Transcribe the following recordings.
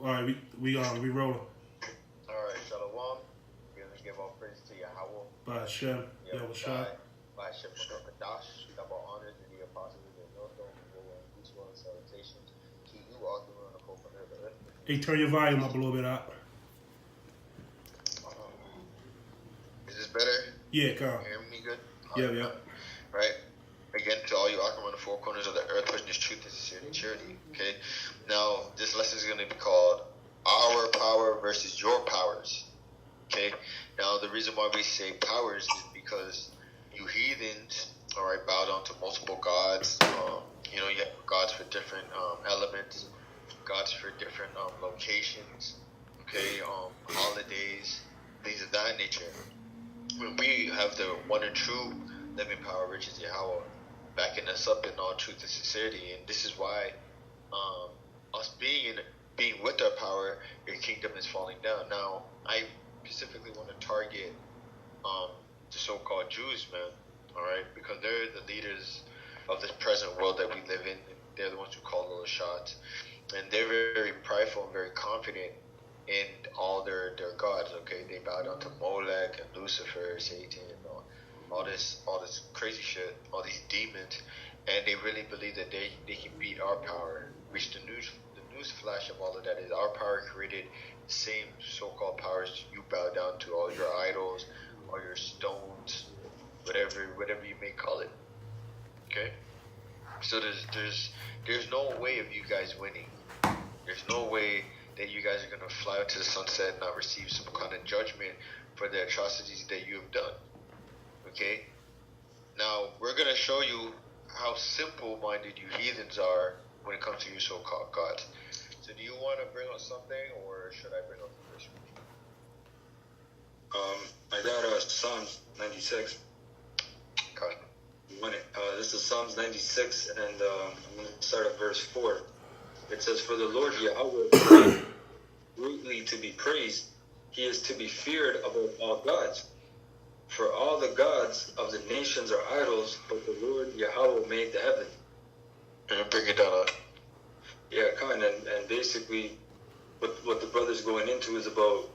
All right, we rolling. Alright, Shalom. We're going to give all praise to Yahawah, Bahasham, Yahawashi. Bahasham, Kadash, double honors to the apostles of the North, and peaceful and salutations to you, all through on the hope of the earth. Hey, turn your volume up a little bit up. Is this better? Yeah, come. You hear me good? Yeah. Right? Again, to all you Akim on the four corners of the earth, pushing this truth and sincerity and charity. Okay? Now, this lesson is going to be called Our Power versus Your Powers. Okay? Now, the reason why we say powers is because you heathens, alright, bow down to multiple gods. You have gods for different elements, gods for different locations, okay, holidays, things of that nature. When we have the one and true living power, which is Yahawah, backing us up in all truth and sincerity, and this is why us being with our power, your kingdom is falling down. Now, I specifically want to target the so-called Jews, man, all right, because they're the leaders of this present world that we live in. They're the ones who call all the shots, and they're very, very prideful and very confident in all their gods. Okay, they bow down to Molech and Lucifer, Satan, and all this crazy shit, all these demons, and they really believe that they can beat our power. Which the news flash of all of that is our power created the same so-called powers you bow down to, all your idols, all your stones, whatever you may call it. Okay, so there's no way of you guys winning. There's no way that you guys are gonna fly out to the sunset and not receive some kind of judgment for the atrocities that you have done. Okay, now we're gonna show you how simple-minded you heathens are when it comes to your so-called gods. So do you want to bring up something, or should I bring up the first I got Psalms 96. Okay. This is Psalms 96, and I'm going to start at verse 4. It says, "For the Lord Yahawah is greatly to be praised. He is to be feared above all gods. For all the gods of the nations are idols, but the Lord Yahawah made the heaven." And bring it down. Yeah, kind of. And basically, what the brother's going into is about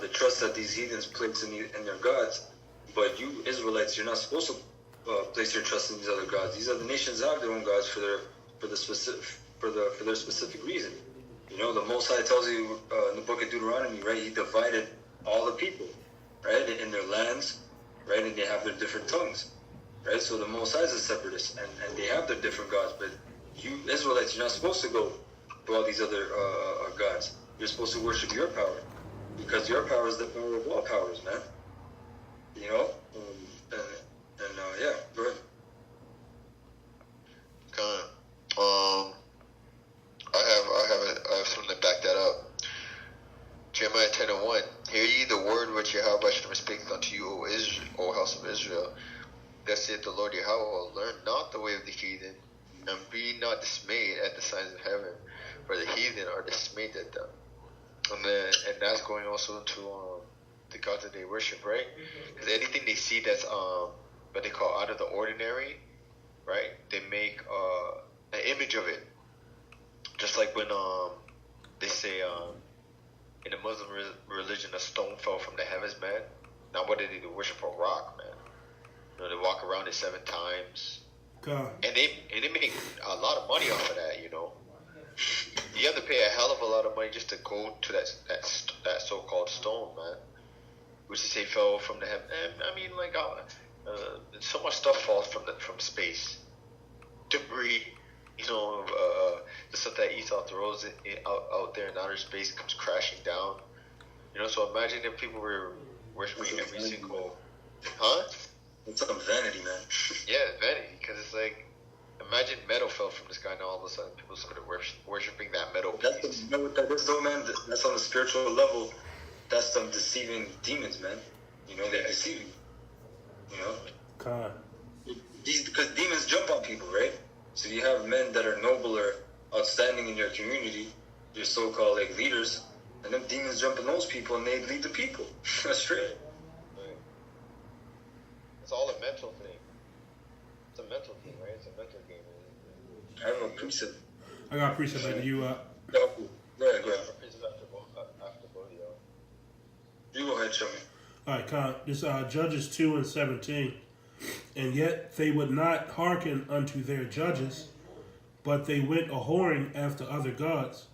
the trust that these heathens place in their gods. But you Israelites, you're not supposed to place your trust in these other gods. These other nations have their own gods for their specific reason. The Most High tells you in the book of Deuteronomy, right? He divided all the people, right, in their lands, right, and they have their different tongues, right? So the Most High is a separatist, and they have their different gods. But you Israelites, you're not supposed to go to all these other gods. You're supposed to worship your power, because your power is the power of all powers, man. Yeah, go ahead. I have something to back that up. Jeremiah 10:1. Hear ye the word which Yahawashi speaketh unto you, O house of Israel. Thus saith the Lord Yahawah, learn not the way of the heathen, and be not dismayed at the signs of heaven, for the heathen are dismayed at them. And that's going also into the gods that they worship, right? Because anything they see that's what they call out of the ordinary, right? They make an image of it. Just like when they say in the Muslim religion a stone fell from the heavens, man. Now what did they do? Worship a rock, man. They walk around it 7 times. God. And they make a lot of money off of that, You have to pay a hell of a lot of money just to go to that so-called stone, man. Which they say fell from the heaven. I mean, like, so much stuff falls from space. Debris, the stuff that Esau throws out there in outer space comes crashing down. So imagine if people were worshiping every single... Huh? It's some vanity, man. Yeah, vanity, because it's like, imagine metal fell from the sky and all of a sudden people started worshiping that metal piece. You know what that is, though, man? That's on the spiritual level. That's them deceiving demons, man. They're deceiving. God. Because demons jump on people, right? So you have men that are noble or outstanding in your community, your so-called like leaders, and them demons jump on those people and they lead the people. That's straight. It's all a mental thing. It's a mental thing, right? It's a mental game. I have a precept. I got a precept back to you. Go ahead. All right, this Judges 2:17. And yet they would not hearken unto their judges, but they went a whoring after other gods.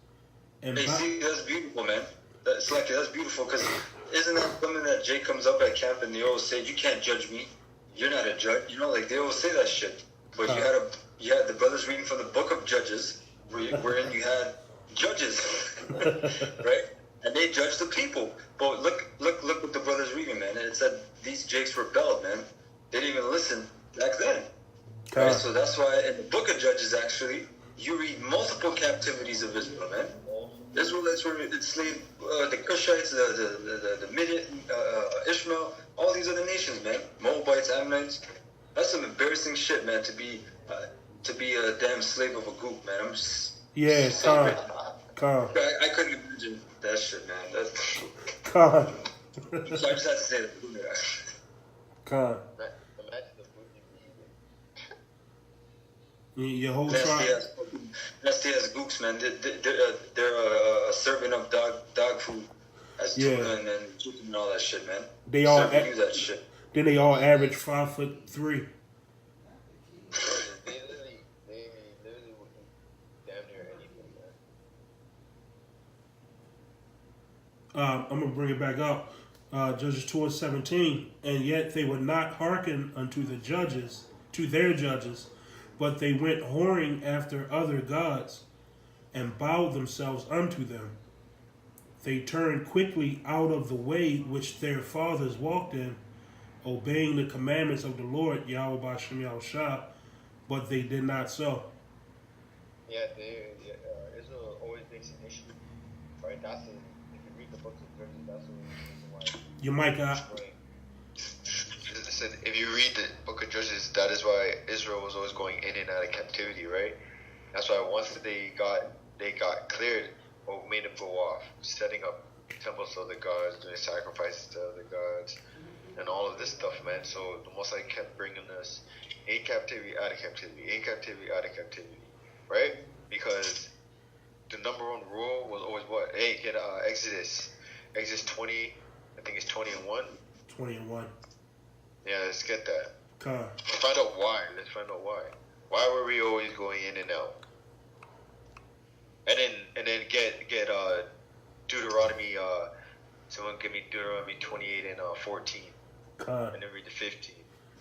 And Hey, see, that's beautiful, man. That's beautiful, because isn't that something that Jay comes up at camp and they always say, you can't judge me. You're not a judge. You know, like they always say that shit. But you had the brothers reading from the book of Judges, wherein you had judges, right? And they judged the people. But look what the brothers reading, man. And it said these jakes rebelled, man. They didn't even listen back then. Right? So that's why in the book of Judges, actually, you read multiple captivities of Israel, man. Israelites were enslaved, the Cushites, the Midian, Ishmael, all these other nations, man. Moabites, Ammonites. That's some embarrassing shit, man. To be a damn slave of a goop, man. I'm just calm. I couldn't imagine that shit, man. Calm. So I just had to say that. Calm. Your whole tribe. Nasty as gooks, man. They're serving up dog food as tuna and chicken and all that shit, man. They all use that shit. Then they all average 5'3". They literally will eat damn near anything, man. I'm gonna bring it back up. Judges 2:17, and yet they would not hearken unto their judges, but they went whoring after other gods, and bowed themselves unto them. They turned quickly out of the way which their fathers walked in, obeying the commandments of the Lord, Yahawah, Bahasham, Yahawashi, but they did not so. Yeah, Israel always makes an issue, right? If you read the books of Judges, that's the reason why. Your mic out. Listen, if you read the book of Judges, that is why Israel was always going in and out of captivity, right? That's why once they got cleared, what made them go off? Setting up temples to other gods, doing sacrifices to other gods, and all of this stuff, man. So the Most High kept bringing us in captivity, out of captivity, in captivity, out of captivity, right? Because the number one rule was always what? Hey, get Exodus 20, I think it's 20 and 1. 20 and 1. Yeah, let's get that. Let's find out why. Why were we always going in and out? And then get Deuteronomy. Someone give me Deuteronomy 28 and 14. And then read the 15.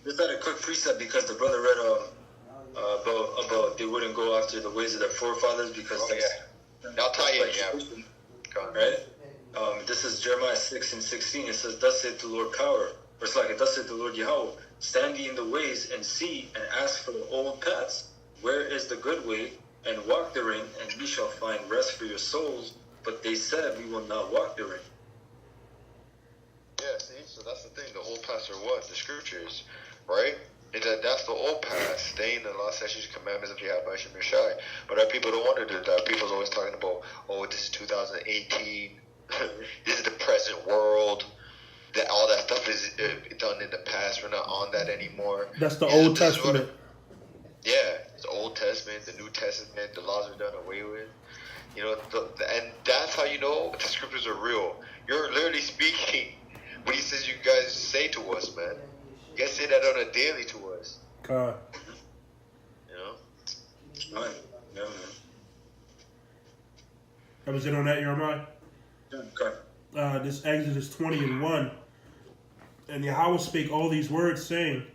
Just had a quick precept because the brother read about they wouldn't go after the ways of their forefathers because I'll tie it. Right. This is Jeremiah 6:16. It says, "Thus saith the Lord power." Or it's like, "Thus saith the Lord Yahawah, stand ye in the ways and see and ask for the old paths. Where is the good way? And walk therein, and ye shall find rest for your souls. But they said, we will not walk therein." Yeah, see, so that's the thing. The old paths are what? The scriptures, right? That's the old path, staying in the law, statutes, commandments of Yahawashi, Bahasham, Yahawashi. But our people don't want to do that. People's always talking about, this is 2018. This is the present world. That all that stuff is done in the past. We're not on that anymore. That's the Old Testament. It's the Old Testament, the New Testament. The laws are done away with. And that's how you know the scriptures are real. You're literally speaking what he says you guys say to us, man. You guys say that on a daily to us. God. Right. Yeah, man. That was it on that, Jeremiah? Okay. This Exodus 20 and 1. And Yahawah spake all these words, saying,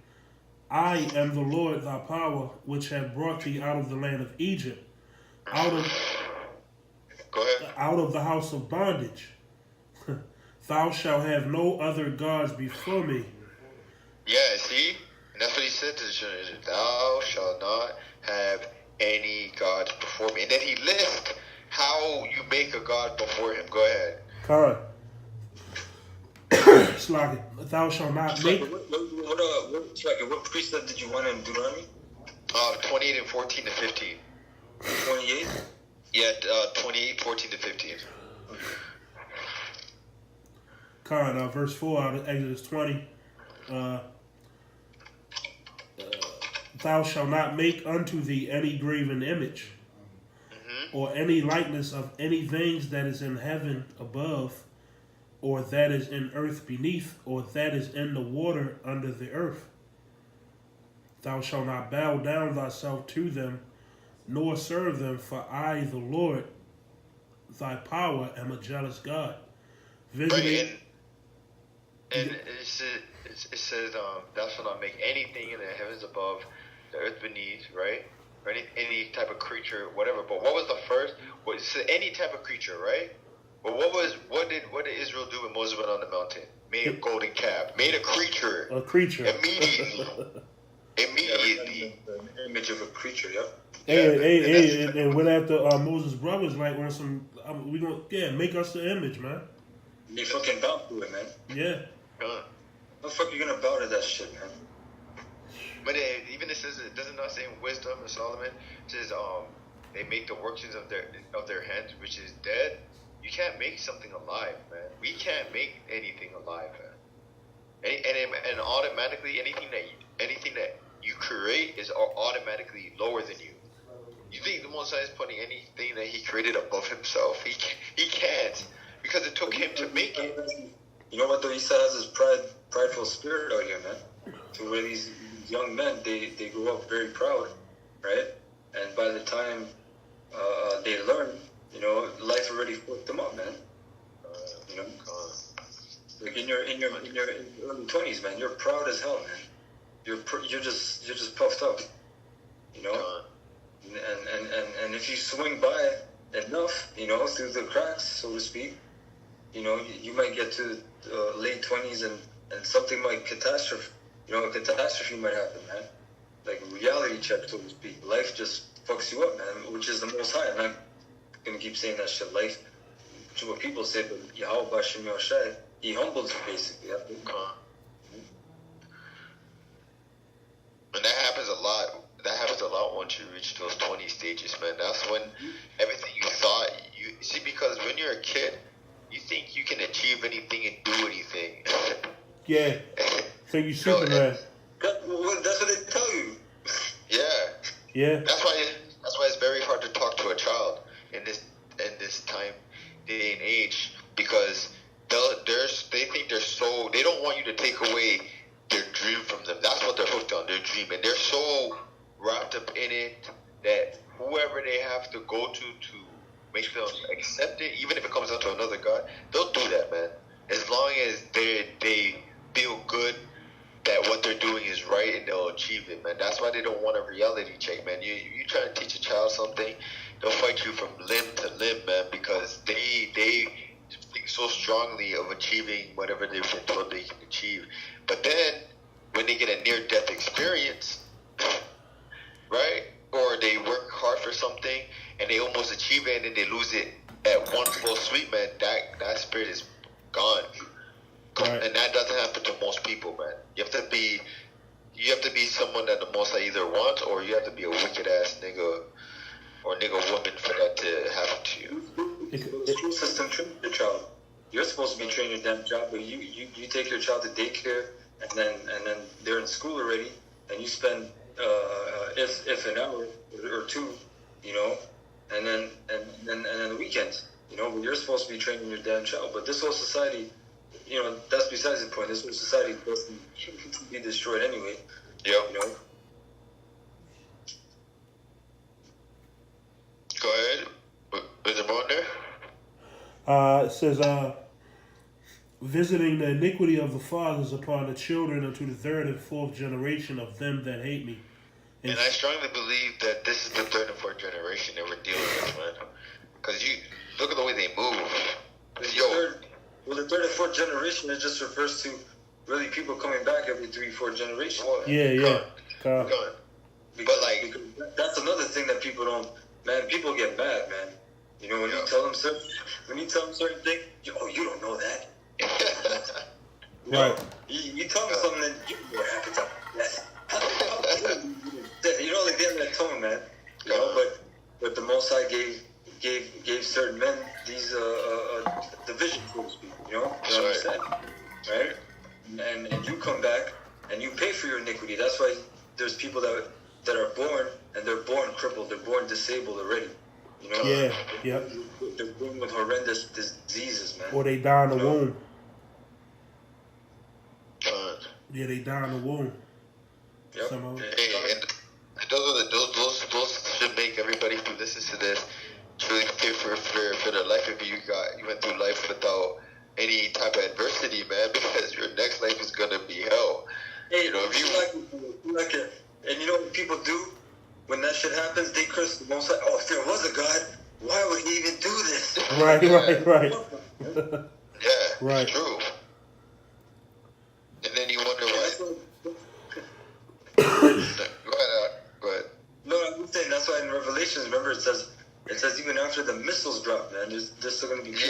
I am the Lord thy power, which have brought thee out of the land of Egypt, out of the house of bondage. Thou shalt have no other gods before me. Yeah, see? And that's what he said to the children of Israel. Thou shalt not have any gods before me. And then he lists how you make a god before him. Go ahead. Correct. Slug, thou shalt not make. What precept did you want in Deuteronomy? 28 and 14 to 15. 28? Yeah, 28, 14 to 15. Con, verse 4 out of Exodus 20. Thou shalt not make unto thee any graven image, or any likeness of any things that is in heaven above, or that is in earth beneath, or that is in the water under the earth. Thou shalt not bow down thyself to them, nor serve them, for I, the Lord, thy power, am a jealous God. Visiting. And it says, thou shalt not make anything in the heavens above, the earth beneath, right? Or any type of creature, whatever. But what was the first? It said any type of creature, right? But what did Israel do when Moses went on the mountain? Made a golden calf. Made a creature. A creature. Immediately. The image of a creature, yeah. And went after Moses' brothers, like on some, we gonna make us the image, man. They fucking bow to it, man. Yeah. How the fuck you gonna bow to that shit, man? But even it says, it doesn't not say in Wisdom of Solomon, it says they make the workings of their hands, which is dead. You can't make something alive, man. We can't make anything alive, man. And automatically anything that you create is automatically lower than you. You think the Most High is putting anything that He created above Himself? He can't, because it took Him to make it. You know what though? Isa has this prideful spirit out here, man. To where these young men, they grow up very proud, right? And by the time they learn, you know, life already fucked them up, man. You know, like in your early 20s, man, you're proud as hell, man. You're just puffed up, you know. And if you swing by enough, you know, through the cracks, so to speak, you know, you might get to late 20s and something might catastrophe. You know, a catastrophe might happen, man. Like a reality check, so to speak. Life just fucks you up, man, which is the Most High. I'm not going to keep saying that shit. Life, which is what people say, but Yahawah, Bahasham, Yahawashi, He humbles you, basically. And that happens a lot. That happens a lot once you reach those 20 stages, man. That's when everything you thought, you see, because when you're a kid, you think you can achieve anything and do anything. Yeah. So you Superman. That's what they tell you. Yeah. Yeah. That's why it's very hard to talk to a child in this time, day and age, because they think they don't want you to take away their dream from them. That's what they're hooked on, their dream, and they're so wrapped up in it that whoever they have to go to make them accept it, even if it comes down to another God, they'll do that, man. As long as they feel good that what they're doing is right and they'll achieve it, man. That's why they don't want a reality check, man. You try to teach a child something, they'll fight you from limb to limb, man, because they think so strongly of achieving whatever they've been told they can achieve. But then when they get a near-death experience, right, or they work hard for something and they almost achieve it and then they lose it at one full sweep, man, that spirit is gone. Right. And that doesn't happen to most people, man. You have to be someone that the Most High either wants, or you have to be a wicked ass nigga or nigga woman for that to happen to you. The school system trains your child. You're supposed to be training your damn child, but you take your child to daycare and then they're in school already, and you spend if an hour or two, you know, and then the weekends, you know, but you're supposed to be training your damn child. But this whole society, you know, that's besides the point. This whole society doesn't be destroyed anyway. Yep. You know. Go ahead. Is there more there? It says, visiting the iniquity of the fathers upon the children unto the third and fourth generation of them that hate me. And I strongly believe that this is the third and fourth generation that we're dealing with, man. Because you look at the way they move. The third and fourth generation, it just refers to really people coming back every 3-4 generations. Yeah. But like, because that's another thing that people don't. Man, people get mad, man. You know, when you tell them certain things, you don't know that. You know, right. You tell them something, and you know what happens after that. You know, like they have that tone, man. You know, but the Most High gave certain men these divisions, so to speak. You know what I'm saying? Right? And you come back and you pay for your iniquity. That's why there's people that are born and they're born crippled, they're born disabled already. You know? Yeah. They're born with horrendous diseases, man. Or they die in the womb. Yeah, they die in the womb. Yep. Some of them. Hey, and those should make everybody who listens to this truly prepare for their life. If you went through life without any type of adversity, man, because your next life is gonna be hell. Hey, you know, if you like it, and you know what people do when that shit happens? They curse the Most High. Oh, if there was a God, why would He even do this? Right. Yeah, Right. it's true. And then you wonder why. Go ahead. No, I'm saying that's why in Revelations, remember it says even after the missiles drop, man, there's still gonna be people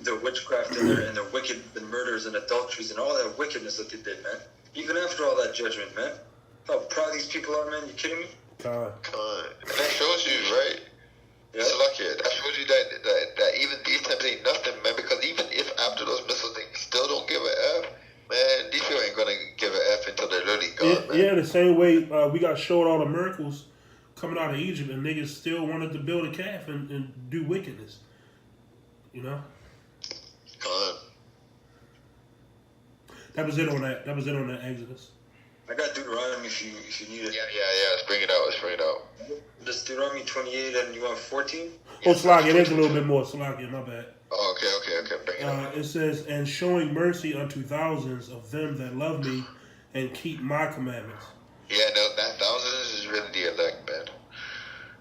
their witchcraft and their wicked and murders and adulteries and all that wickedness that they did, man. Even after all that judgment, man. How proud these people are, man. You kidding me? Come on. And that shows you, right? Yeah. So lucky. That shows you that even these times ain't nothing, man. Because even if after those missiles they still don't give a F, man, these people ain't gonna give a F until they're literally gone, man. Yeah, the same way we got showed all the miracles coming out of Egypt, and niggas still wanted to build a calf and do wickedness. You know. Come on. That was it on that. That was it on that Exodus. I got Deuteronomy if you need it. Yeah. Let's bring it out. Just Deuteronomy 28 and you want 14? Oh, Slakia, there's a little bit more. Slakia, my bad. Oh, okay. Bring it out. It says, and showing mercy unto thousands of them that love me and keep my commandments. Yeah, no, that thousands is really the elect, man.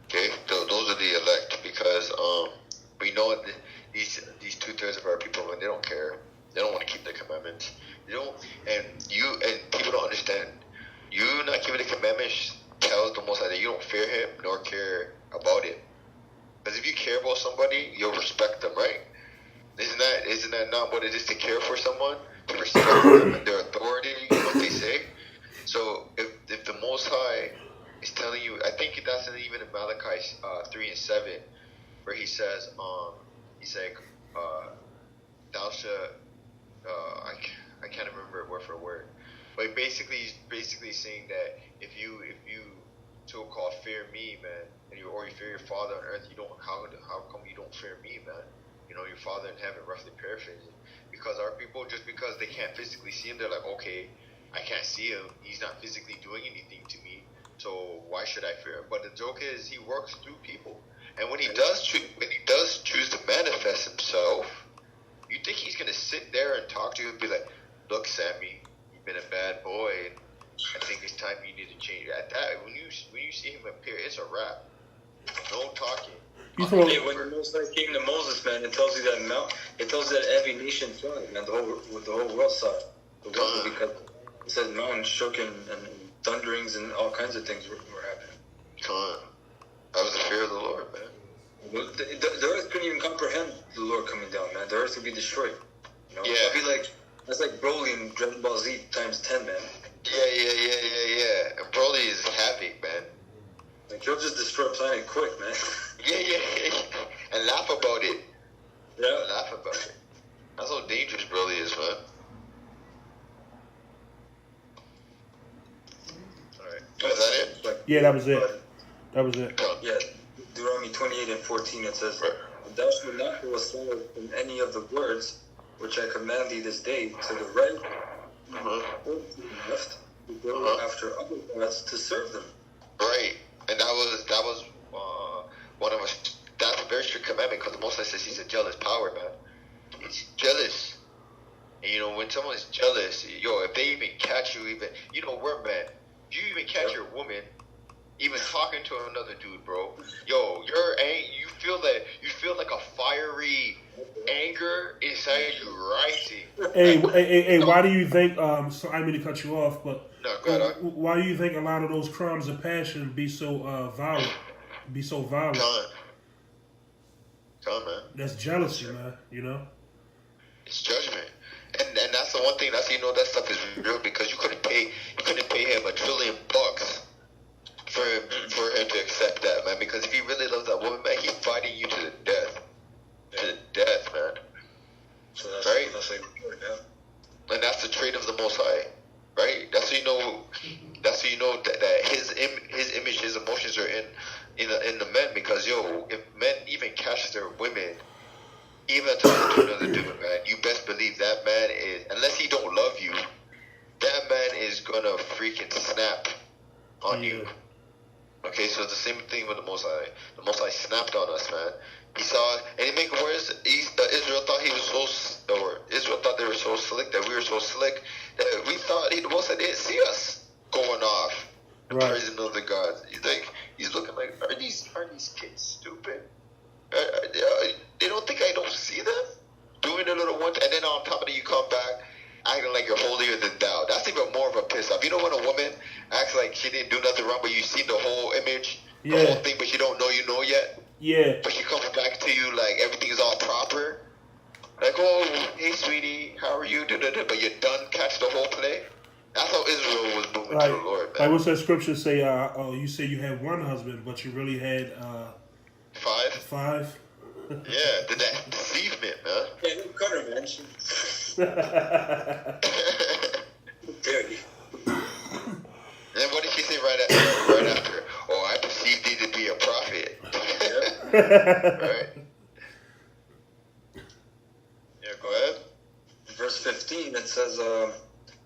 Okay, those are the elect because we know these 2/3 of our people, man, they don't care. They don't want to keep the commandments. They don't, and people don't understand. You not keeping the commandments tells the Most High that you don't fear Him nor care about it. Because if you care about somebody, you'll respect them, right? Isn't that not what it is to care for someone? To respect them and their authority, what they say. So if the Most High is telling you, I think that's even in Malachi 3:7, where He says, thou shalt. I can't remember it word for word, but he's basically saying that if you so-called fear me, man, or you fear your Father on earth, you don't. How come you don't fear me, man? You know, your Father in heaven, roughly paraphrasing. Because our people, just because they can't physically see Him, they're like, okay, I can't see Him. He's not physically doing anything to me, so why should I fear Him? But the joke is, He works through people, and when He does choose to manifest Himself, you think He's gonna sit there and talk to you and be like, look, Sammy, you've been a bad boy. I think it's time you need to change. At that, when you see Him appear, it's a wrap. No talking. When the Most High came to Moses, man, it tells you that every nation saw it, man. The whole world saw it. Because it says mountains shook and thunderings and all kinds of things were happening. That was the fear of the Lord, man. The earth couldn't even comprehend the Lord coming down, man. The earth would be destroyed. You know? Yeah. That's like Broly in Dragon Ball Z times 10, man. Yeah. And Broly is havoc, man. Like, he'll just destroy a planet quick, man. Yeah. And laugh about it. Yeah. Laugh about it. That's how dangerous Broly is, man. Alright. Was that it? Yeah, that was it. That was it. Yeah. Deuteronomy 28 and 14, it says, thou shalt not go aside from any of the words which I command thee this day, to the right or to the left, to go after other gods to serve them. Right. And that was one of us. That's a very strict commandment because the Most High says He's a jealous power, man. He's jealous. And you know, when someone's jealous, if they even catch you, we're men. If you even catch your woman even talking to another dude, bro, you feel like a fiery anger inside you rising. Hey, why do you think? So I mean to cut you off, but no, go ahead. Why do you think a lot of those crimes of passion be so violent? Be so violent? Come on, man. That's jealousy, man. You know. It's judgment, and that's the one thing that's that stuff is real because you couldn't pay him $1 trillion for him to accept that, man. Because if he really loves that woman, man, he's fighting you to the death, man. So that's right. And that's the trait of the Most High, right? That's how you know. That's how you know that his image, his emotions are in the men. Because if men even catch their women, even talking to another dude, man, you best believe that man is, unless he don't love you, gonna freaking snap on Yeah. you. Okay, so it's the same thing with the Most High. The Most High snapped on us, man. He saw, and he make it worse. Israel thought he was Israel thought they were so slick, that we were so slick, that we thought the Most High didn't see us going off and Right. praising other gods. He's looking like, are these kids stupid? They don't think I don't see them doing a little one, and then on top of it, you come back acting like you're holier than thou. That's even more of a piss off. You know when a woman acts like she didn't do nothing wrong, but you see the whole image, the Yeah. whole thing, but you don't know you know yet. Yeah. But she comes back to you like everything is all proper. Like, oh, hey, sweetie, how are you? Da-da-da. But you done catch the whole play. That's how Israel was moving to the Lord, man. Like what's that scripture say? You say you had one husband, but you really had 5? 5. Yeah, did that deceivement, man. Yeah, no cutter, man. Dirty. And what did she say right after? Oh, I perceived thee to be a prophet. Right? Yeah, go ahead. Verse 15, it says,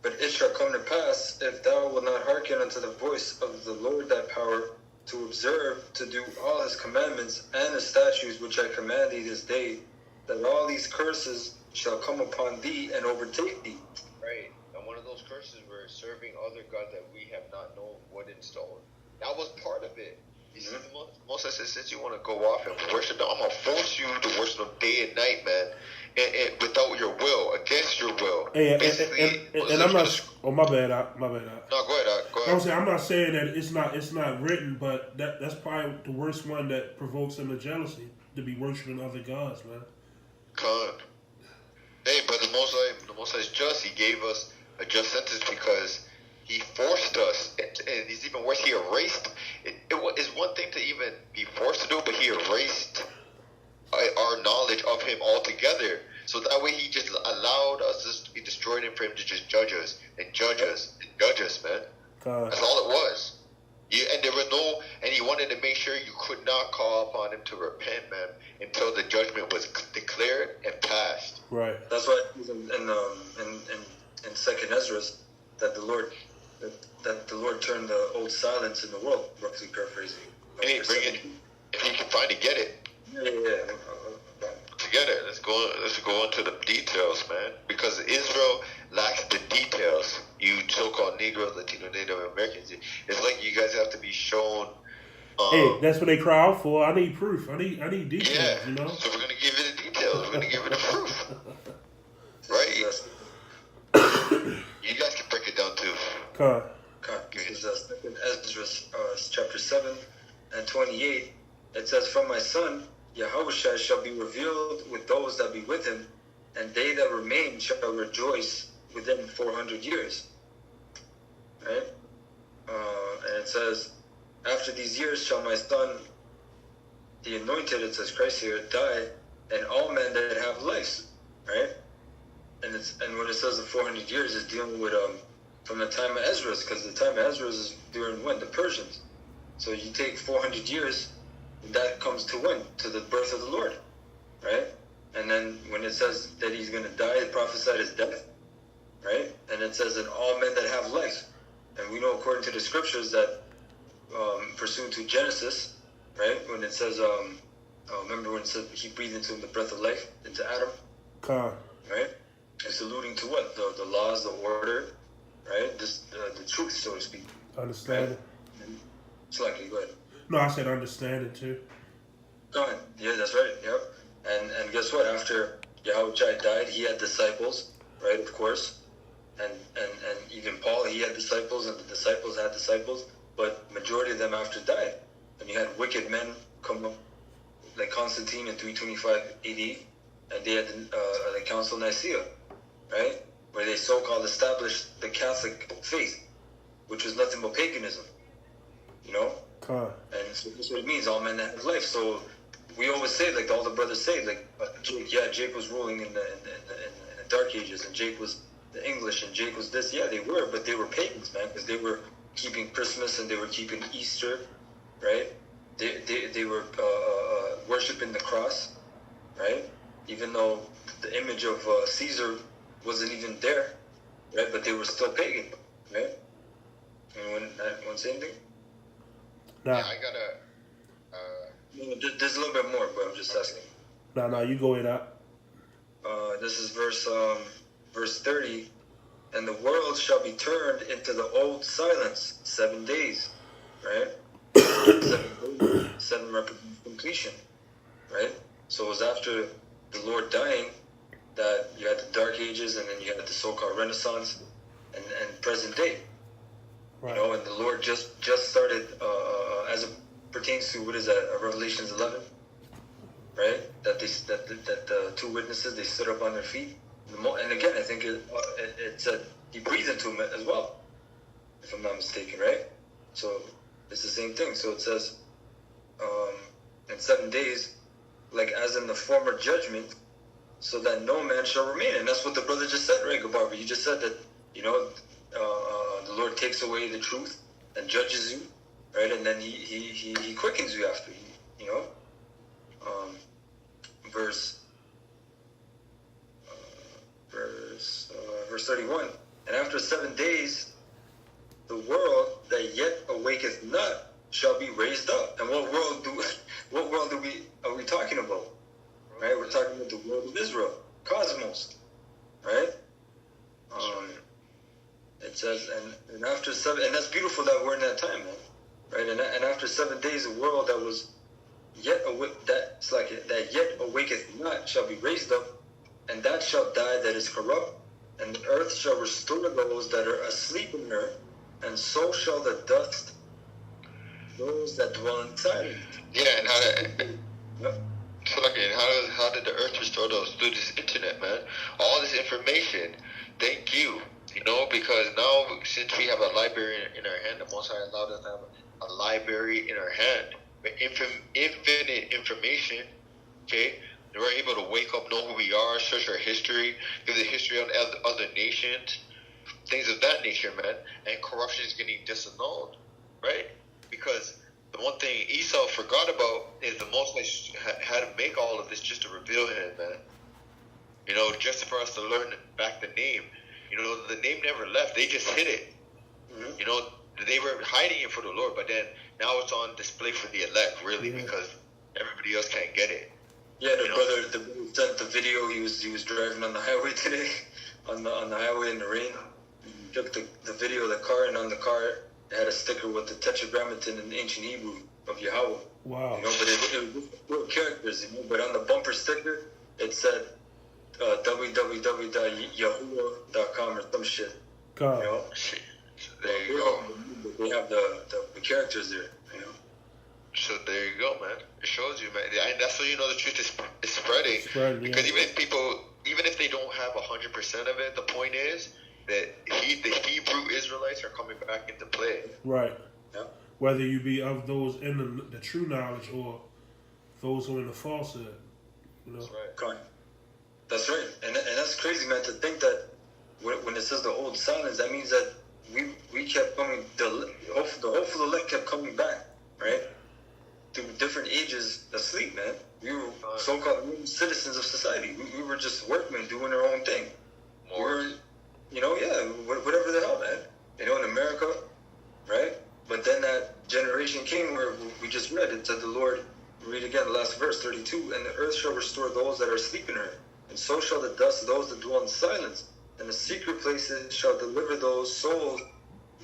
but it shall come to pass, if thou wilt not hearken unto the voice of the Lord thy power, to observe, to do all his commandments and his statutes which I command thee this day, that all these curses shall come upon thee and overtake thee. Right. And one of those curses were serving other gods that we have not known what installed. That was part of it. You see, Moses said, since you want to go off and worship them, I'm going to force you to worship them day and night, man. And without your will, against your will. And I'm not. Oh, my bad. My bad. No, go ahead. Go ahead. I'm not saying that it's not written, but that's probably the worst one that provokes them to jealousy, to be worshiping other gods, man. Con. Hey, but the Most High is just. He gave us a just sentence because he forced us, and it's even worse. He erased. It's one thing to even be forced to do, but he erased our knowledge of him altogether. So that way, he just allowed us to be destroyed, and for him to just judge us and judge us and judge us, man. God. That's all it was. And there was and he wanted to make sure you could not call upon him to repent, man, until the judgment was declared and passed. Right. That's why in Second Ezra's that the Lord turned the old silence in the world, roughly paraphrasing. Hey, bring it. If you can find it, get it. Yeah. Together, let's go into the details, man. Because Israel lacks the details. You so-called Negroes, Latino, Native Americans, it's like you guys have to be shown. Hey, that's what they cry out for. I need proof. I need details. Yeah. You know. So we're gonna give you the details. We're gonna give you the proof. Right. Yes. You guys can break it down too. God. This is Second Ezra, chapter 7 and 28. It says, "From my son Yahawashi shall be revealed with those that be with him, and they that remain shall rejoice within 400 years." Right? And it says, "After these years shall my son, the anointed," it says Christ here, "die, and all men that have lives." Right? And when it says the 400 years, is dealing with from the time of Ezra, because the time of Ezra is during when? The Persians. So you take 400 years, that comes to when? To the birth of the Lord, right? And then when it says that he's going to die, it prophesied his death, right? And it says that all men that have life. And we know according to the scriptures that pursuant to Genesis, right? When it says, remember when it said he breathed into him the breath of life, into Adam, God. right? It's alluding to what? The laws, the order, right? The truth, so to speak. Understand it. Slightly, go ahead. No, I said understand it too. Go ahead. Yeah, that's right. Yep. And guess what? After Yahawashi died, he had disciples, right? Of course. And even Paul, he had disciples, and the disciples had disciples, but majority of them after died. And you had wicked men come up, like Constantine in 325 AD, and they had the Council of Nicaea, right? Where they so-called established the Catholic faith, which was nothing but paganism, you know? God. And so that's what it means, all men that have life. So we always say, like all the brothers say, like Jake was ruling in the Dark Ages, and Jake was the English, and Jake was this. Yeah, they were, but they were pagans, man, because they were keeping Christmas and they were keeping Easter, right? They were worshiping the cross, right? Even though the image of Caesar wasn't even there, right? But they were still pagan, right? Anyone want to say anything? Nah. Yeah, I gotta. There's a little bit more, but I'm just asking. Nah, you go ahead out. This is verse 30. And the world shall be turned into the old silence 7 days, right? 7 represents completion, right? So it was after the Lord dying that you had the Dark Ages, and then you had the so-called Renaissance, and present day. Right. You know, and the Lord just started, as it pertains to, what is that, Revelations 11, right? That the two witnesses, they stood up on their feet. And again, I think it said he breathed into him as well, if I'm not mistaken, right? So it's the same thing. So it says, in 7 days, like as in the former judgment, so that no man shall remain. And that's what the brother just said, right, Gabarba? You just said that, you know, the Lord takes away the truth and judges you, right? And then he quickens you after, you know? Verse 31. And after 7 days, the world that yet awaketh not shall be raised up. And what world are we talking about? Right? We're talking about the world of Israel, cosmos, right? It says, and after 7, and that's beautiful that we're in that time, man, right? And after 7 days, the world that was yet that yet awaketh not shall be raised up, and that shall die that is corrupt, and the earth shall restore those that are asleep in her, and so shall the dust those that dwell in silence. Yeah, and how did the earth restore those? Through this internet, man. All this information. Thank you. You know, because now, since we have a library in our hand, the Most High allowed us to have a library in our hand with infinite information, okay? We're able to wake up, know who we are, search our history, give the history of other nations, things of that nature, man. And corruption is getting disannulled, right? Because the one thing Esau forgot about is the Most High had to make all of this just to reveal him, man. You know, just for us to learn back the name. You know, the name never left. They just hid it. Mm-hmm. You know, they were hiding it for the Lord, but then now it's on display for the elect, really, because everybody else can't get it. Yeah, the brother sent the video. He was driving on the highway today, on the highway in the rain. He took the video of the car, and on the car it had a sticker with the Tetragrammaton in ancient Hebrew of Yahawah. Wow. You know, but it was characters, you know. But on the bumper sticker, it said www.yahawa.com or some shit. God. You know? There you go. They have the characters there, you know. So there you go, man. It shows you, man. And that's how you know the truth is spreading. Because even if they don't have 100% of it, the point is that the Hebrew Israelites are coming back into play. Right. Yeah. Whether you be of those in the true knowledge or those who are in the falsehood. You know? That's right. That's right. And that's crazy, man, to think that when it says the old silence, that means that we kept coming, the hopeful elect kept coming back, right? Through different ages asleep, man. We were so-called citizens of society. We were just workmen doing our own thing. We were, you know, whatever the hell, man. You know, in America, right? But then that generation came where we just read it. Said the Lord, read again the last verse, 32, and the earth shall restore those that are asleep in her, and so shall the dust of those that dwell in silence, and the secret places shall deliver those souls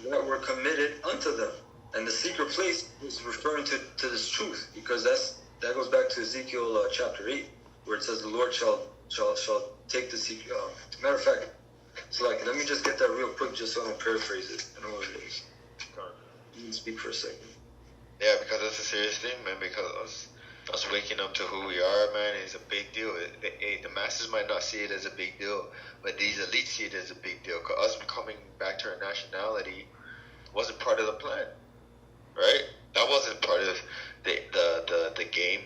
that were committed unto them. And the secret place is referring to this truth, because that goes back to Ezekiel chapter 8, where it says the Lord shall take the secret. Matter of fact, so like, let me just get that real quick, just so I don't paraphrase it. I know what it is. You can speak for a second. Yeah, because that's a serious thing, man. Because us waking up to who we are, man, is a big deal. The masses might not see it as a big deal, but these elites see it as a big deal. Because us coming back to our nationality wasn't part of the plan, right? That wasn't part of the game.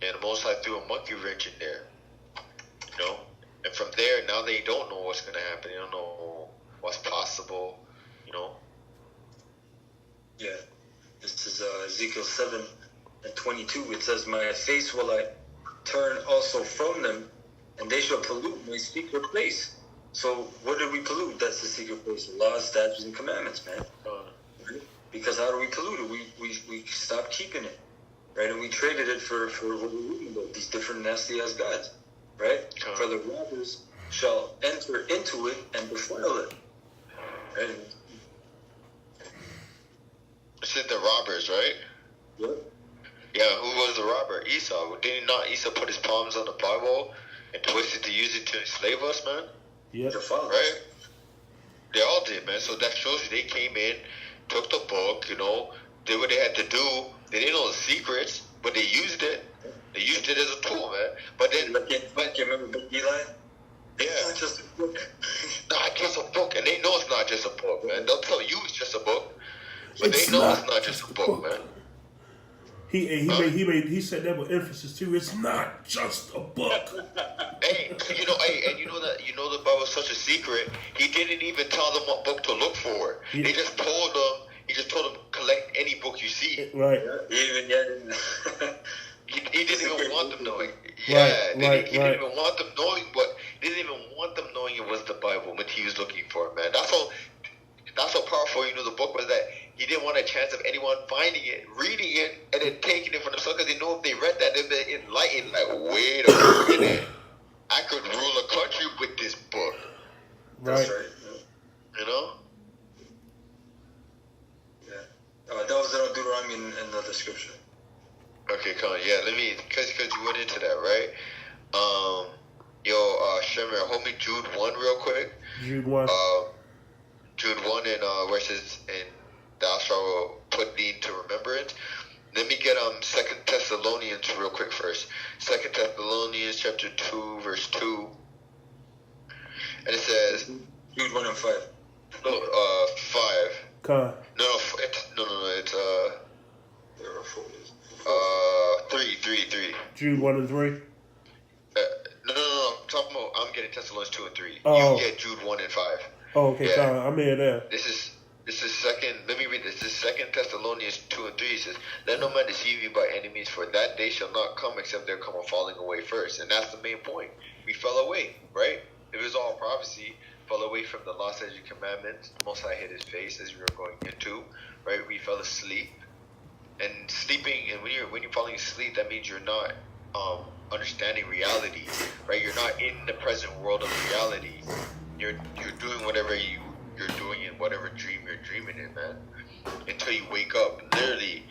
And the Most High threw a monkey wrench in there, you know. And from there, now they don't know what's gonna happen. They don't know what's possible, you know. Yeah, this is Ezekiel 7:22. It says, "My face will I turn also from them, and they shall pollute my secret place." So what did we pollute? That's the secret place. The laws, statutes, and commandments, man. Because how do we pollute it? We stopped keeping it, right? And we traded it for what we're reading about, these different nasty ass gods, right? For the robbers shall enter into it and defile it. Right? It said the robbers, right? Yep. Yeah, who was the robber? Esau. Did not Esau put his palms on the Bible and twist it to use it to enslave us, man? Yep. Right? They all did, man. So that shows you they came in, took the book, you know, did what they had to do. They didn't know the secrets, but they used it. They used it as a tool, man. But then, you remember Big Eli? Yeah. It's not just a book. Not just a book, and they know it's not just a book, man. They'll tell you it's just a book, but they know it's not just a book, man. He said that with emphasis too. It's not just a book. And you know the Bible is such a secret. He didn't even tell them what book to look for. He just told them collect any book you see. Right. He didn't even want them knowing. He didn't even want them knowing it was the Bible what he was looking for, man. That's how powerful, the book was, that he didn't want a chance of anyone finding it, reading it, and then taking it for themselves, because they know if they read that, they'd be enlightened. Like, wait a minute, I could rule a country with this book. Right. That's right. You know? Yeah. That was in Deuteronomy in the description. Okay, come on. Yeah, because you went into that, right? Shemer, hold me Jude 1 real quick. Jude 1. Jude 1 and where it says, and thou shalt put thee into remembrance. Let me get 2 Thessalonians real quick first. 2 Thessalonians chapter 2 verse 2. And it says Jude 1 and 5. No, 5. Con. No, it's 3. Jude 1 and 3. No. I'm getting Thessalonians 2 and 3. Oh. You get Jude 1 and 5. Oh, okay, Yeah. Con. I'm here there. This is second. Let me read this. This is 2 Thessalonians 2 and 3. It says, "Let no man deceive you by enemies, for that day shall not come except there come a falling away first." And that's the main point. We fell away, right? It was all prophecy. Fell away from the law, statutes, and commandments. Most High hid his face, as we were going into, right? We fell asleep, and sleeping. And when you're falling asleep, that means you're not understanding reality, right? You're not in the present world of reality. You're doing whatever you're doing in whatever dream you're dreaming in, man, until you wake up. Literally,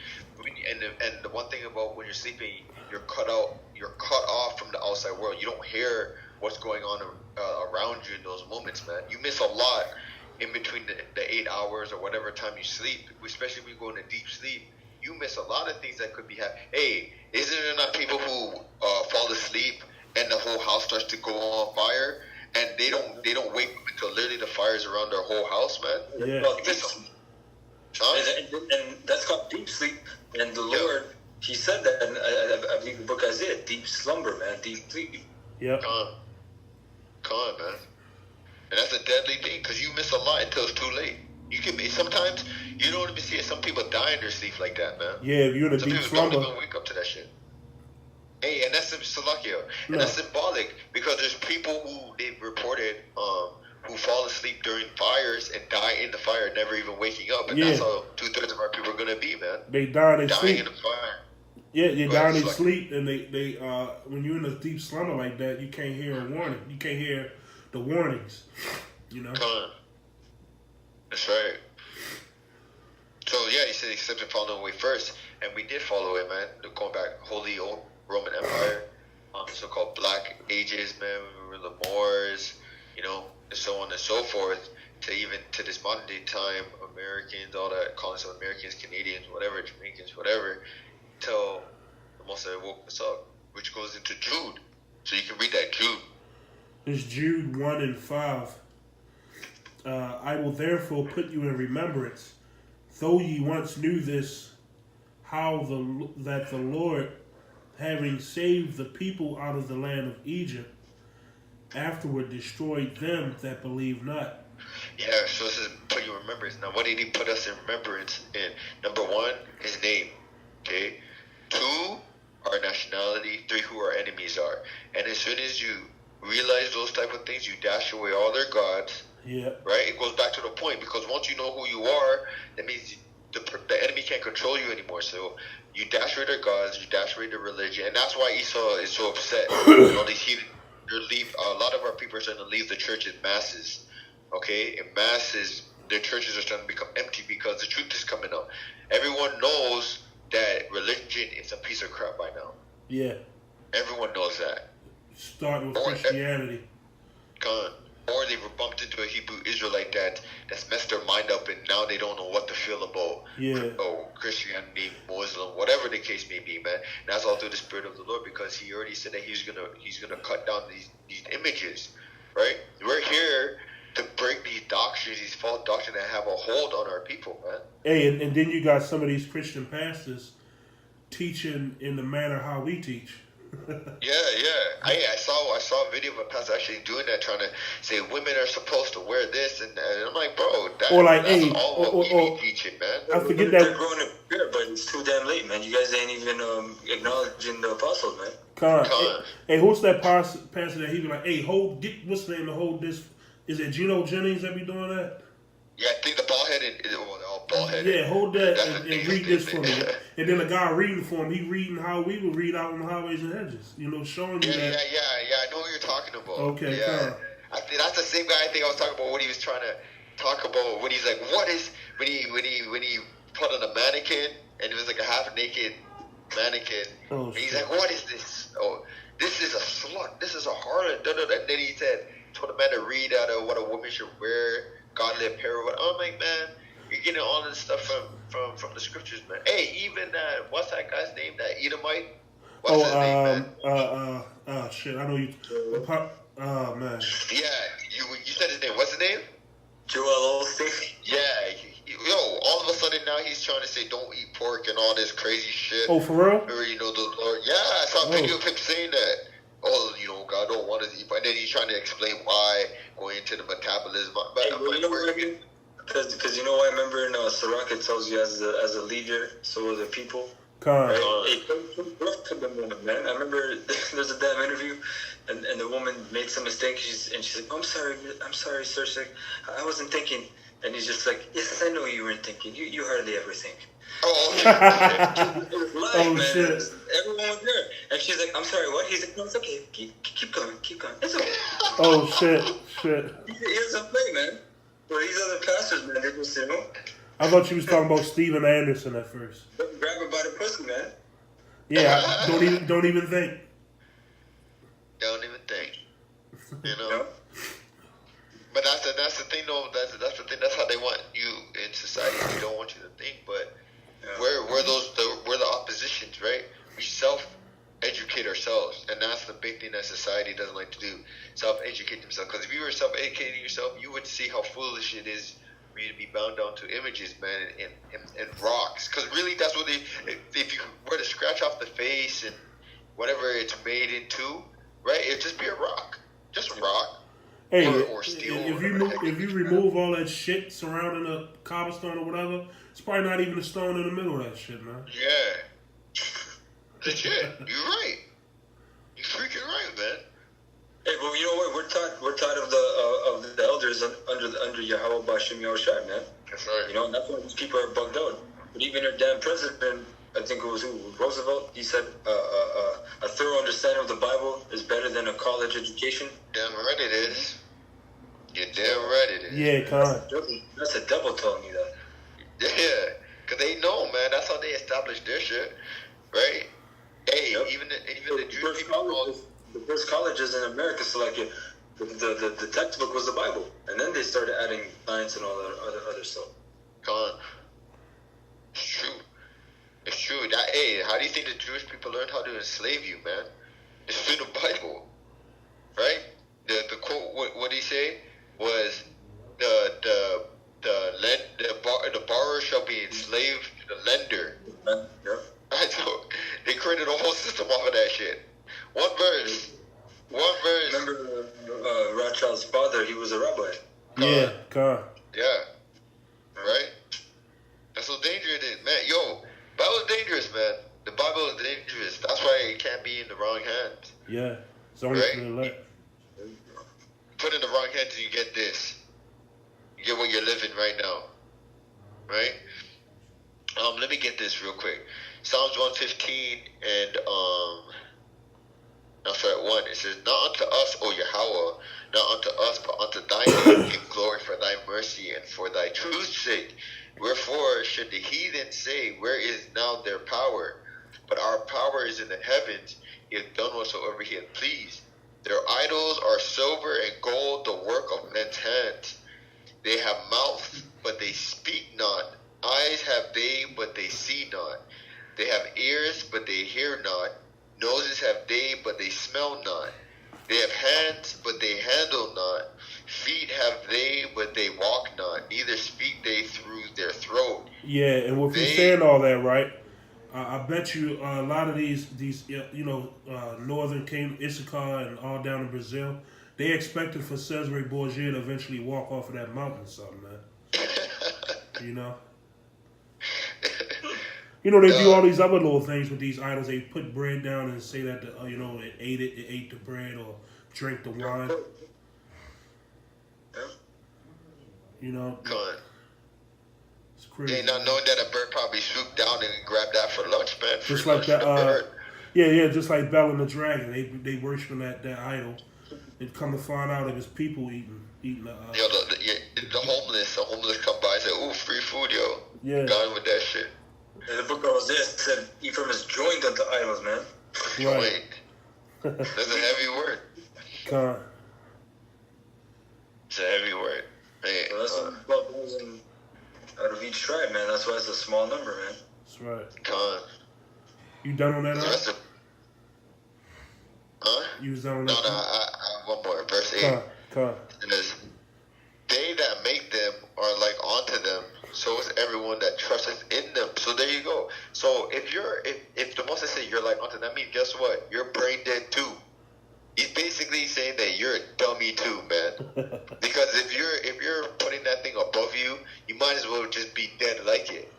and the one thing about when you're sleeping, you're cut off from the outside world. You don't hear what's going on around you in those moments, man. You miss a lot in between the 8 hours or whatever time you sleep, especially when you go into deep sleep. You miss a lot of things that could be happening. Hey, isn't there not people who fall asleep and the whole house starts to go on fire, and they don't wake up until literally the fire's around their whole house, man? Yeah. Well, and that's called deep sleep. And the Lord, He said that, and I believe the book Isaiah, deep slumber, man, deep sleep. Yep. Come on, man. And that's a deadly thing, because you miss a lot until it's too late. You can be, sometimes you don't even see it. Some people die in their sleep like that, man. Yeah, if you're in a Some deep people slumber. don't even wake up to that shit. Hey, and that's that's symbolic, because there's people who they've reported who fall asleep during fires and die in the fire, never even waking up, and that's how 2/3 of our people are gonna be, man. They die in their Dying sleep. in the fire. Yeah, you Go die ahead, in their Slucky. sleep, and they when you're in a deep slumber like that, you can't hear a warning. You can't hear the warnings. You know. Come on. That's right. So yeah, he said except in following away first, and we did follow it, man. Going back, Holy Old Roman Empire, so-called Black Ages, man. We were the Moors, and so on and so forth, to this modern day time, Americans, all that, calling some Americans, Canadians, whatever, Jamaicans, whatever, till the Most High woke us up, which goes into Jude. So you can read that Jude. It's Jude 1 and 5. I will therefore put you in remembrance, though ye once knew this, how that the Lord, having saved the people out of the land of Egypt, afterward destroyed them that believe not. Yeah, so it says put you in remembrance. Now, what did he put us in remembrance in? Number 1, his name. Okay. 2, our nationality. 3, who our enemies are. And as soon as you realize those type of things, you dash away all their gods. Yeah. Right? It goes back to the point, because once you know who you are, that means the enemy can't control you anymore. So you dash away their gods, you dash away their religion, and that's why Esau is so upset. All these heathen, a lot of our people are starting to leave the church in masses. Okay, in masses, their churches are starting to become empty because the truth is coming out. Everyone knows that religion is a piece of crap by now. Yeah. Everyone knows that. Starting with Christianity. Or they were bumped into a Hebrew Israelite that's messed their mind up, and now they don't know what to feel about Christianity, Muslim, whatever the case may be, man. And that's all through the Spirit of the Lord, because He already said that He's gonna cut down these images, right? We're here to break these doctrines, these false doctrines that have a hold on our people, man. Hey, and then you got some of these Christian pastors teaching in the manner how we teach. Yeah. I saw a video of a pastor actually doing that, trying to say women are supposed to wear this, and I'm like, bro, that's all what we be teaching, man. I forget that they're growing up here, but it's too damn late, man. You guys ain't even acknowledging the apostles, man. Hey, who's that pastor that he be like, hey, what's the name to hold this? Is it Geno Jennings that be doing that? Yeah, I think the bald-headed, all bald-headed. Yeah, hold that and read this for me. And then the guy reading for him, he reading how we would read out on the highways and hedges. Showing you that. Yeah, I know what you're talking about. Okay, yeah. I think that's the same guy I think I was talking about when he was trying to talk about, when he's like, what is, when he put on a mannequin, and it was like a half-naked mannequin. Oh, and he's like, what is this? Oh, this is a slut. This is a harlot. And then he told the man to read out of what a woman should wear, godly apparel. I'm like, man, you're getting all this stuff from the scriptures, man. Hey, even what's that guy's name? That Edomite? What's his name, man? Shit, I know you. Oh man. Yeah, you said his name. What's his name? Joel Osteen. Yeah, all of a sudden now he's trying to say don't eat pork and all this crazy shit. Oh, for real? Or, the Lord. Yeah, I saw a video of him saying that. Oh, God don't want us to eat pork. And then he's trying to explain why, going into the metabolism. But I'm like, because I remember in Sirach it tells you as a leader, so are the people. Right? To the woman, man. I remember there's a damn interview, and the woman made some mistake. She's like, I'm sorry, sir. She's like, I wasn't thinking. And he's just like, yes, I know you weren't thinking. You hardly ever think. Oh, it was live, man. Shit. Everyone was there. And she's like, I'm sorry, what? He's like, no, it's okay. Keep going. It's okay. Oh, shit. He doesn't play, man. But these other pastors, man, they just, I thought you was talking about Steven Anderson at first. Grab her by the pussy, man. Yeah, don't even think. Don't even think. But that's the thing, though. That's the thing. That's how they want you in society. They don't want you to think. But we're the oppositions, right? We self-educate ourselves, and that's the big thing that society doesn't like to do. Self-educate themselves. Because if you were self-educating yourself, you would see how foolish it is for you to be bound down to images, man, and rocks. Because really, that's what if you were to scratch off the face and whatever it's made into, right? It'd just be a rock, just a rock. Hey, or steel. If you remove all that shit surrounding a cobblestone or whatever, it's probably not even a stone in the middle of that shit, man. Yeah, legit. You're right. You're freaking right, man. Hey, well, you know what? We're taught of the elders under Yahawah, Bahasham, Yahawashi, man. That's right. And that's why these people are bugged out. But even our damn president, I think it was Roosevelt. He said a thorough understanding of the Bible is better than a college education. Damn right it is. You're damn right it is. Yeah, That's the devil telling me that. Yeah, because they know, man. That's how they establish their shit, right? Hey, even the Jewish people. The first colleges in America selected the textbook was the Bible, and then they started adding science and all that other stuff. Come on. It's true. It's true. How do you think the Jewish people learned how to enslave you, man? It's through the Bible, right? The quote, what did he say? Was the borrower shall be enslaved to the lender. Yeah. They created a whole system off of that shit. One verse. Remember Rothschild's father? He was a rabbi. Yeah, Yeah. Right? That's how dangerous it is, man. Yo, Bible is dangerous, man. The Bible is dangerous. That's why it can't be in the wrong hands. Yeah. It's only right? for the elect. Put in the wrong hands and you get this. You get what you're living right now. Right? Let me get this real quick. Psalms 115 and no, sorry, 1. It says, "Not unto us, O Yahawah, not unto us, but unto thy name give glory for thy mercy and for thy truth's sake. Wherefore should the heathen say, where is now their power? But our power is in the heavens. He hath done whatsoever he hath pleased. Their idols are silver and gold, the work of men's hands. They have mouths, but they speak not. Eyes have they, but they see not. They have ears, but they hear not. Noses have they, but they smell not. They have hands, but they handle not. Feet have they, but they walk not. Neither speak they through their throat." Yeah, and if you're saying all that, right, I bet you a lot of these northern came Issachar and all down in Brazil, they expected for Cesare Borgia to eventually walk off of that mountain or something, man. You know? You know, they do all these other little things with these idols. They put bread down and say that, it ate the bread or drink the wine. You know? God. It's crazy. They not knowing that a bird probably swooped down and grabbed that for lunch, man. Just like that, yeah, just like Bell and the Dragon. They worshiping that idol. And come to find out it was people eating the homeless come by and say, "Ooh, free food, yo." Yeah. Gone with that shit. And the book of Hosea said Ephraim is joined unto idols, man. Right. That's a heavy word. God. It's a heavy word. Hey, So that's 12,000 out of each tribe, man. That's why it's a small number, man. That's right. Con. You done on that? Huh? You was done on No, that? I have one more. Verse 8. Con. It says, "They that make them are like unto them, so is everyone that trusteth in them." So there you go. So if the Moses say you're like unto them, that means guess what? You're brain dead too. He's basically saying that you're a dummy too, man. Because if you're putting that thing above you, you might as well just be dead like it.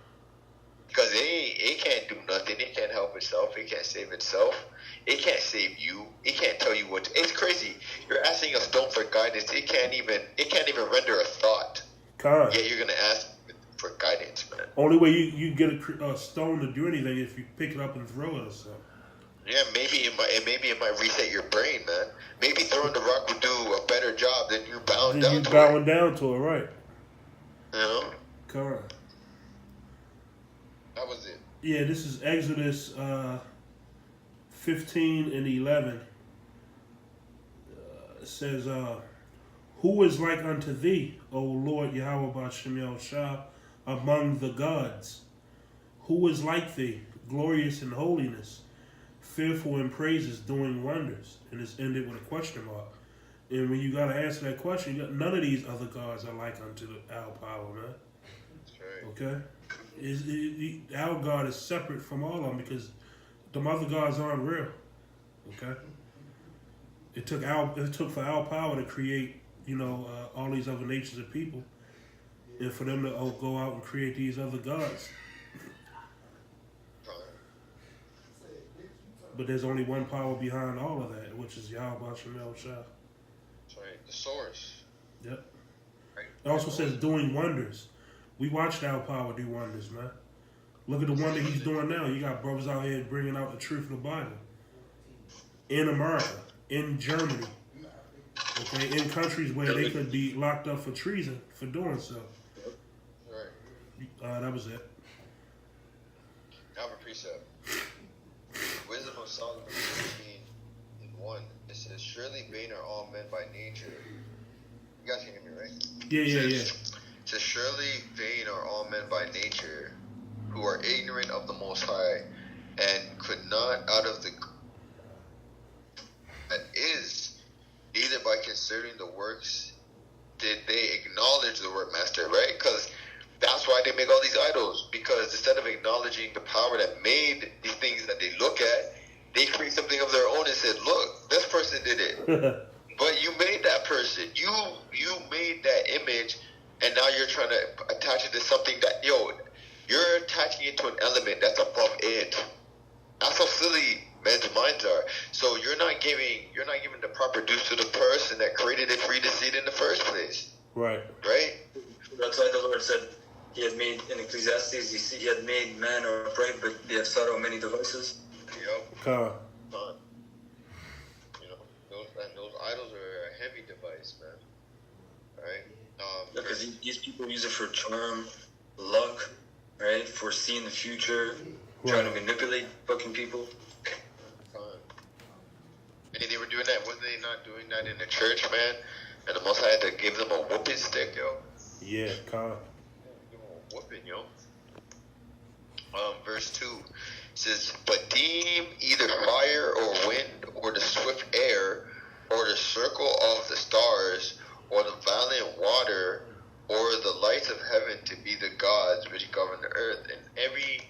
Because it can't do nothing. It can't help itself. It can't save itself. It can't save you. It can't tell you what. It's crazy. You're asking a stone for guidance. It can't even render a thought. Con. Yet you're gonna ask for guidance, man. Only way you get a stone to do anything is if you pick it up and throw it or something. Yeah, maybe it might reset your brain, man. Maybe throwing the rock would do a better job than you bowing down to it. Bowing down to it, right? You know? Correct. That was it. Yeah, this is Exodus 15 and 11. It says, "Who is like unto thee, O Lord Yahawah Bahasham Yahawashi, among the gods? Who is like thee, glorious in holiness, fearful in praises, doing wonders?" And it's ended with a question mark. And when you got to answer that question, none of these other gods are like unto our power, man. That's right. Okay? Our God is separate from all of them because the other gods aren't real. Okay? It took for our power to create, all these other nations of people, and for them to go out and create these other gods. But there's only one power behind all of that, which is Yahawah Bahasham Yahawashi. That's right. The source. Yep. Right. It also says doing wonders. We watched our power do wonders, man. Look at the wonder he's doing now. You got brothers out here bringing out the truth of the Bible. In America, in Germany, okay, in countries where they could be locked up for treason for doing so. Right. That was it. I have a precept. Wisdom of Solomon 15:1. It says, "Surely vain are all men by nature." You guys can hear me, right? Yeah. It says, "Surely vain are all men by nature, who are ignorant of the Most High, and could not out of the that is, neither by considering the works did they acknowledge the word master," right? Because that's why they make all these idols. Because instead of acknowledging the power that made these things that they look at, they create something of their own and said, "Look, this person did it." But you made that person. You made that image, and now you're trying to attach it to something that, you're attaching it to an element that's above it. That's how silly men's minds are. So you're not giving the proper dues to the person that created it for you to see it in the first place. Right. Right? That's why the Lord said, he had made in Ecclesiastes. He had made man upright, but they have sought out many devices. Yep. Con. You know, those idols are a heavy device, man. Right? Because these people use it for charm, luck, right? For seeing the future, trying to manipulate fucking people. And they were doing that. Wasn't they not doing that in the church, man? And the Most High had to give them a whooping stick, yo. Yeah, con. Give them a whooping, yo. Verse 2 says, "But deem either fire or wind or the swift air or the circle of the stars or the valiant water or the lights of heaven to be the gods which govern the earth." And every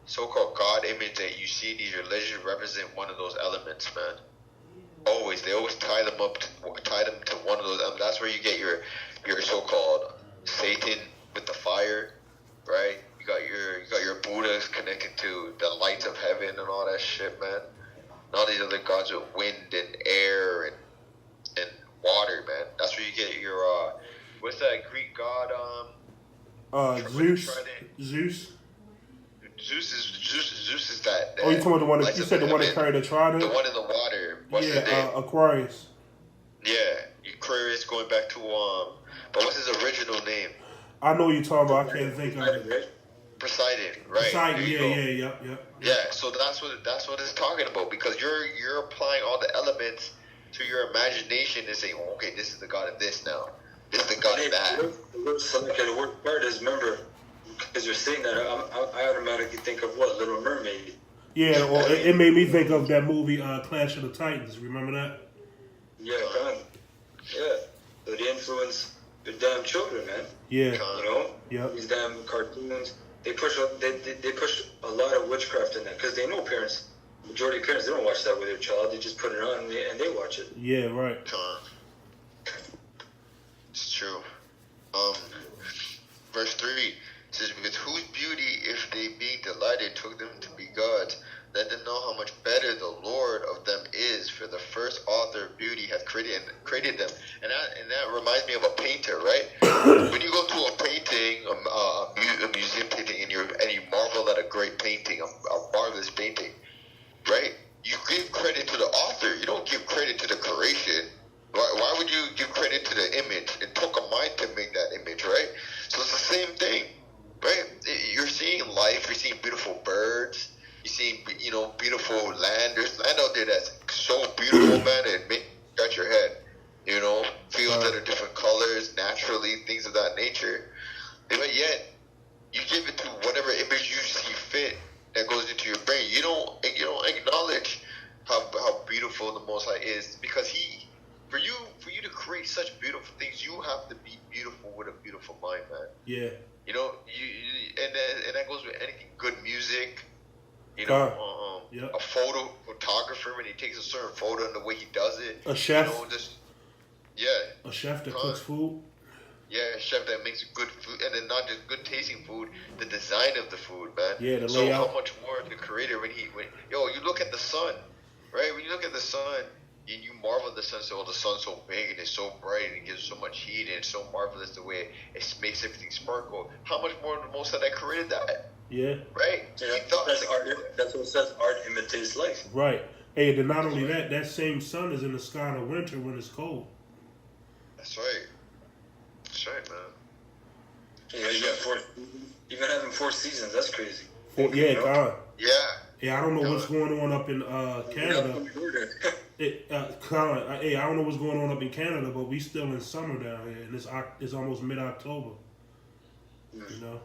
so-called God image that you see in these religions represent one of those elements, man. Always, they always tie them to one of those. That's where you get your so-called Satan with the fire, right? You got your Buddhas connected to the lights of heaven and all that shit, man. And all these other gods with wind and air and water, man. That's where you get your what's that Greek god? Zeus. Zeus is that. Oh, you talking about the one that you said the one that carried the trident? The one in the water. What's his name? Aquarius. Yeah, Aquarius going back to but what's his original name? I know you're talking about. I can't think of it. Poseidon, right? Poseidon, yeah. Yeah, so that's what it's talking about, because you're applying all the elements to your imagination and saying, oh, okay, this is the god of this now. This is the god of that. The worst part is, remember, because you're saying that, I automatically think of what? Little Mermaid. Yeah, well, it made me think of that movie, Clash of the Titans. Remember that? Yeah, man. Yeah. So they influence the damn children, man. Yeah. You know? Yeah. These damn cartoons. They push a lot of witchcraft in that, because they know parents, majority of parents, they don't watch that with their child. They just put it on and they watch it. Yeah, right. It's true. Verse 3 says, "With whose beauty, if they being delighted, took them to be gods, let them know how much better the Lord of them is, for the first author of beauty hath created them." And that reminds me of a painter, right? When you go to a painting, a museum painting, and you marvel at a great painting, a marvelous painting, right? You give credit to the author. You don't give credit to the creation. Why would you give credit to the image? It took a mind to make that image, right? So it's the same thing, right? You're seeing life. You're seeing beautiful birds. You see, beautiful land. There's land out there that's so beautiful, man, and make you scratch your head. Fields that are different colors, naturally, things of that nature. But yet, you give it to whatever image you see fit that goes into your brain. You don't acknowledge how beautiful the Most High is, because for you to create such beautiful things, you have to be beautiful with a beautiful mind, man. Yeah. And that goes with anything. Good music. Yep. A photographer, when he takes a certain photo and the way he does it. A chef. A chef that cooks food. Yeah, a chef that makes good food, and then not just good tasting food, the design of the food, man. Yeah, the so layout. how much more the creator you look at the sun, right? When you look at the sun, and you marvel at the sun, so the sun's so big and it's so bright and it gives so much heat and it's so marvelous the way it makes everything sparkle. How much more the Most High that created that? Yeah. Right? Yeah, that's what it says. Art imitates life. Right. Hey, then not only that same sun is in the sky in the winter when it's cold. That's right. That's right, man. Yeah, you got even having 4 seasons, that's crazy. God. Yeah. Yeah, I don't know what's going on up in Canada. I don't know what's going on up in Canada, but we still in summer down here, and it's almost mid-October. You know.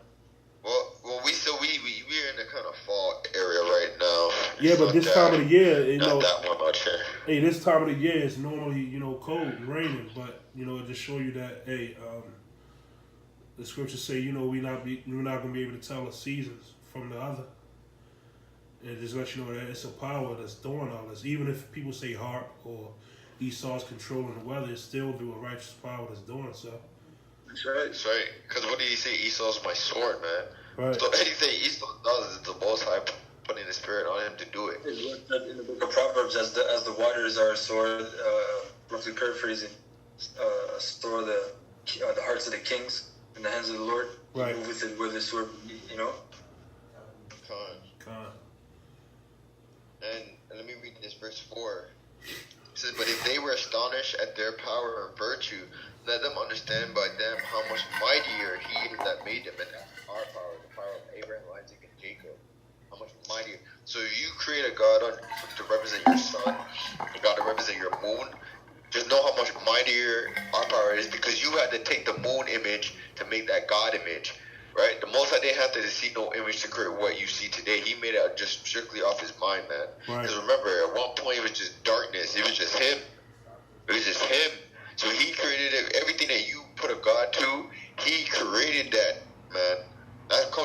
Well, we're in the kind of fall area right now. Yeah, but this time of the year, not that one much here. Hey, this time of the year is normally cold and raining, but it just show you that the scriptures say we're not gonna be able to tell the seasons from the other. And it just lets you know that it's a power that's doing all this. Even if people say harp or Esau's controlling the weather, it's still through a righteous power that's doing so. That's right. That's right. Because what did he say? Esau's my sword, man. Right. So anything Esau does is the Most High putting the spirit on him to do it. In the book of Proverbs, as the waters are a sword, roughly paraphrasing, store the hearts of the kings in the hands of the Lord. Right. Move with it where the sword, you know. Con. And let me read this verse 4. It says, "But if they were astonished at their power and virtue, let them understand by them how much mightier he is that made them, and that's our power, the power of Abraham, Isaac, and Jacob. How much mightier. So if you create a God to represent your sun, a God to represent your moon, just know how much mightier our power is, because you had to take the moon image to make that God image. Right? The Most High didn't have to see no image to create what you see today. He made it just strictly off his mind, man. Because remember, at one point it was just darkness. It was just him. It was just him. So he created everything that you put a God to. He created that, man. That's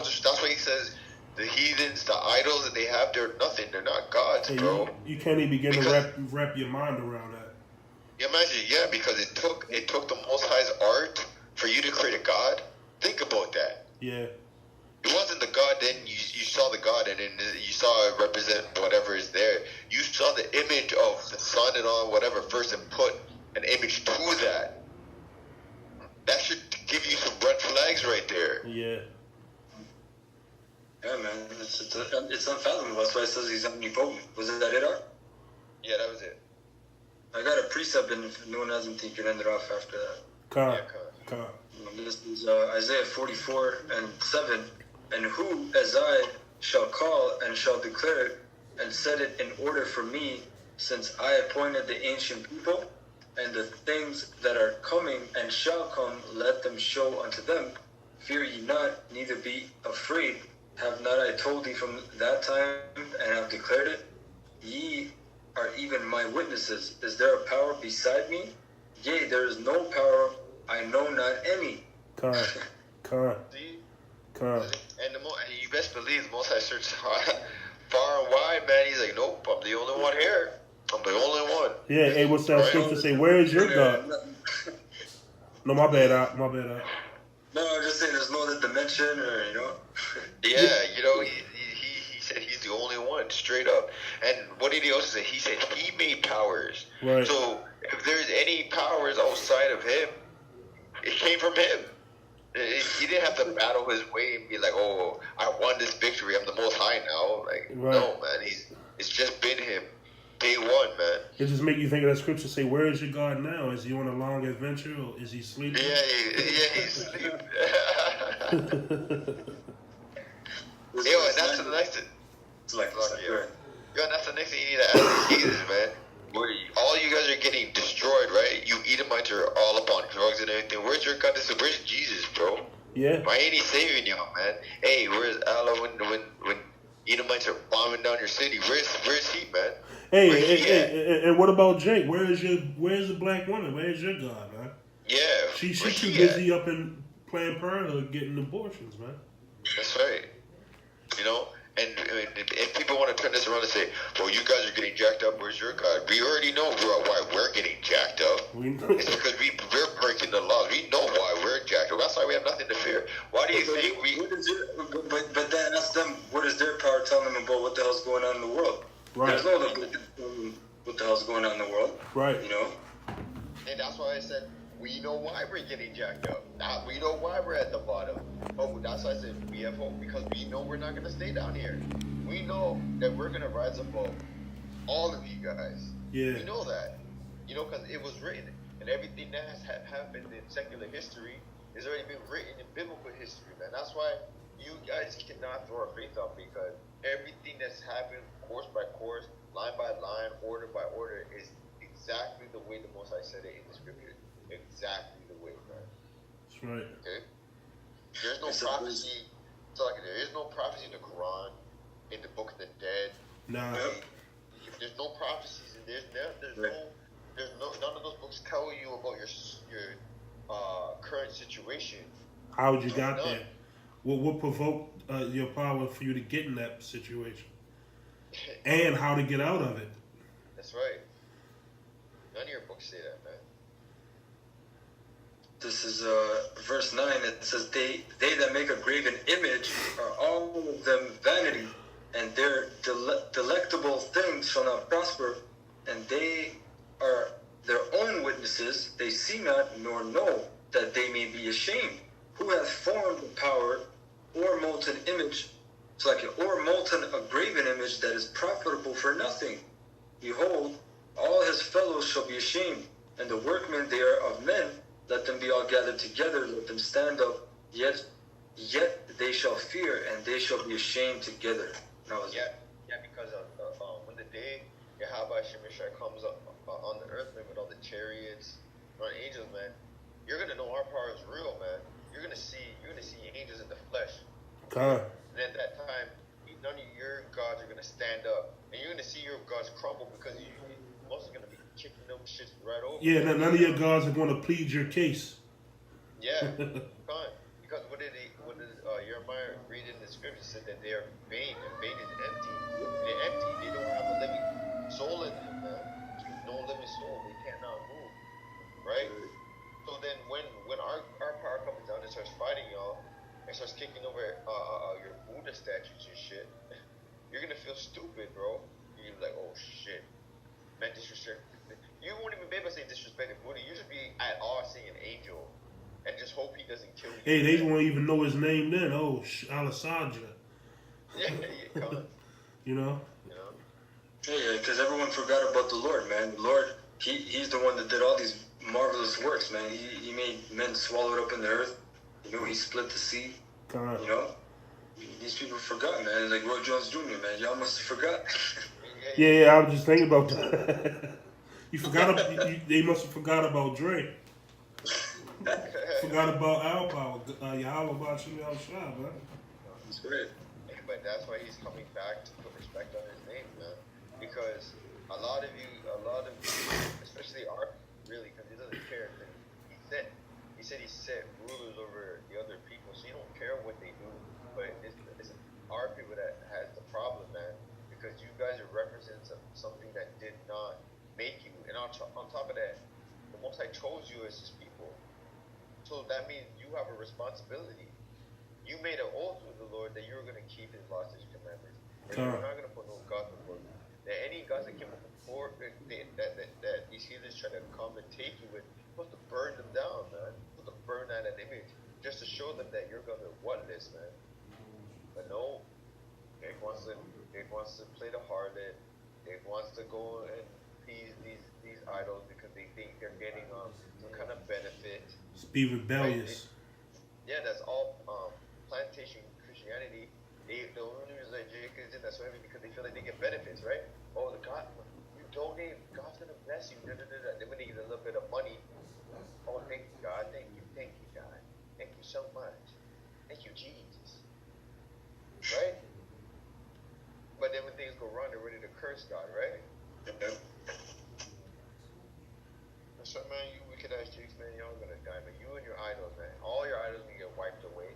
why he says the heathens, the idols that they have, they're nothing. They're not gods, bro. You can't even begin to wrap your mind around that. Yeah, imagine, because it took the Most High's art for you to create a God. Think about that. Yeah. It wasn't the God, then you saw the God, and then you saw it represent whatever is there. You saw the image of the sun and all whatever first, and put an image to that. That should give you some red flags right there. Yeah. Yeah, man, it's unfathomable. That's why it says he's omnipotent. Was it that it? Yeah, that was it. I got a precept, and if no one hasn't, you can end it off after that. Con. This is Isaiah 44:7. "And who, as I, shall call and shall declare it, and set it in order for me, since I appointed the ancient people, and the things that are coming and shall come, let them show unto them. Fear ye not, neither be afraid. Have not I told thee from that time, and have declared it? Ye are even my witnesses. Is there a power beside me? Yea, there is no power, I know not any." Con. See? And you best believe the Most High searched far and wide, man. He's like, nope, I'm the only one here. I'm the only one. Yeah, hey, what's that scripture say? Where is your God? No, my bad out. No, I'm just saying there's no other dimension, or, you know. Yeah, he said he's the only one, straight up. And what did he also say? He said he made powers. Right. So if there's any powers outside of him, it came from him. He didn't have to battle his way and be like, "Oh, I won this victory. I'm the Most High now." Like, no, man. It's just been him, day one, man. It just make you think of that scripture. Say, "Where is your God now? Is he on a long adventure, or is he sleeping?" Yeah, he's sleeping. Yo, and that's the next thing. Yo, and that's the next thing you need to ask the heathens, man. All you guys are getting destroyed, right? You Edomites are all up on drugs and everything. Where's your God? Where's Jesus, bro? Yeah. Why ain't he saving y'all, man? Hey, where's Allah when Edomites are bombing down your city? Where's he, man? Hey, and what about Jake? Where's the black woman? Where's your God, man? Yeah. She's too busy up in Planned Parenthood getting abortions, man. That's right. You know? And if people want to turn this around and say, "Well, you guys are getting jacked up, where's your God?" We already know why we're getting jacked up. It's because we're breaking the laws. We know why we're jacked up. That's why we have nothing to fear. Why do you think we... But then ask them, what is their power telling them about what the hell's going on in the world? Right. There's no what the hell's going on in the world. Right. You know? And that's why I said, we know why we're getting jacked up. We know why we're at the bottom. Oh, that's why I said we have hope, because we know we're not going to stay down here. We know that we're going to rise above all of you guys. Yeah. We know that. You know, because it was written, and everything that has happened in secular history has already been written in biblical history, man. That's why you guys cannot throw our faith off, because everything that's happened, course by course, line by line, order by order, is exactly the way the Most High said it in the scripture. Exactly the way, man. That's right. Okay? There's no prophecy. There is no prophecy in the Quran, in the Book of the Dead. Nah. There's no prophecies, and none of those books tell you about your current situation. How you got there? What provoked your power for you to get in that situation, and how to get out of it? That's right. None of your books say that, man. This is verse 9. It says, they that make a graven image are all of them vanity, and their delectable things shall not prosper, and they are their own witnesses. They see not nor know that they may be ashamed. who hath formed the power or molten image, it's like or molten a graven image that is profitable for nothing. Behold, all his fellows shall be ashamed, and the workmen there of men, let them be all gathered together, let them stand up, yet they shall fear, and they shall be ashamed together. Because when the day Yahawashi comes up on the earth, man, with all the chariots, or angels, man, you're gonna know our power is real, man. You're gonna see angels in the flesh. God. And at that time, none of your gods are gonna stand up, and you're gonna see your gods crumble because you most are gonna be kicking them shits right over. Yeah, none of your gods are going to plead your case. Yeah, because what did Jeremiah read in the scripture said that they are vain, and vain is empty. They're empty. They don't have a living soul in them, man. No living soul. They cannot move, right? So then, when our power comes down and starts fighting y'all, and starts kicking over your Buddha statues and shit, you're gonna feel stupid, bro. You're like, oh shit, man, disrespect. You won't even be able to say disrespecting Buddha. You should be at awe seeing an angel, and just hope he doesn't kill you. Hey, they won't even know his name then. Oh, Alasadra. Yeah, you know? Yeah, because everyone forgot about the Lord, man. The Lord, he's the one that did all these marvelous works, man. He made men swallowed up in the earth. You know, he split the sea. God. You know? These people forgot, man. Like Roy Jones Jr., man. Y'all must have forgot. Yeah, I was just thinking about that. You forgot. They must have forgot about Dre. Forgot about our power. Yahawah, Bahasham, Yahawashi, man. That's great. But that's why he's coming back to put respect on his name, man. Because a lot of you, especially our, really, because he doesn't care. He said he set rulers over the other people, so you don't care what they do. But it's our people that has the problem, man. Because you guys are representing something that did not make you. And on top of that, the Most High chose you as his people. So that means you have a responsibility. You made an oath with the Lord that you were going to keep his laws and his commandments. And you're not going to put no gods before you. That any gods that came before, that these heathens try to come and take you with, you're supposed to burn them down, man. You're supposed to burn that image just to show them that you're going to what this, man. But no, Nick wants to play the harlot. Nick wants to go and appease these idols because they think they're getting some kind of benefit. Just be rebellious. Right? Yeah, that's all plantation Christianity. The only reason that Jake is in that sort of because they feel like they get benefits, right? Oh, the God, you donate, God's gonna bless you. Then when they get a little bit of money, oh, thank you, God, thank you, God, thank you so much, thank you, Jesus, right? But then when things go wrong, they're ready to curse God, right? Yeah. So man, you wicked ass Jakes, man, y'all gonna die, man. You and your idols, man. All your idols gonna get wiped away.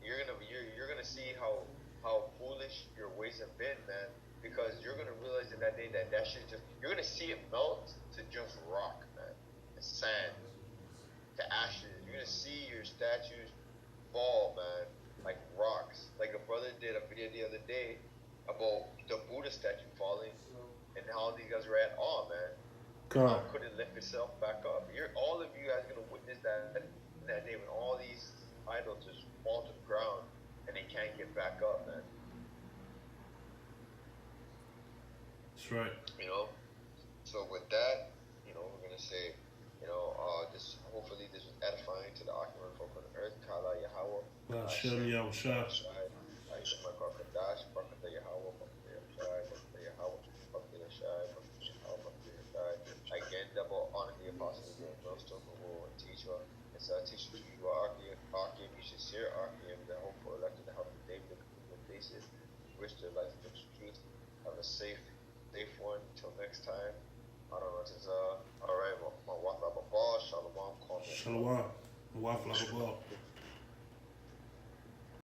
You're gonna see how foolish your ways have been, man. Because you're gonna realize in that day that shit you're gonna see it melt to just rock, man, and sand, to ashes. You're gonna see your statues fall, man, like rocks. Like a brother did a video the other day about the Buddha statue falling, and how these guys were at awe, man. How could it lift itself back up? All of you guys gonna witness that day when all these idols just fall to the ground and they can't get back up, man. That's right. So with that, we're gonna say, this hopefully this was edifying to the Acharon folk on the earth. Kala Yahawah. Bahasham, Yahawashi. Aisha Makar Barakata Yahawah, Barakata Yahawah, Again, double honor the apostles and millstone who will teach you. And so I teach you Archeum, you should share Archeum, the hope for elected the help of David, the basis, wish their life to the truth. Have a safe one until next time. I don't know, it's alright, my walk like a ball, shalom, call me. Shalom. Walk like a ball.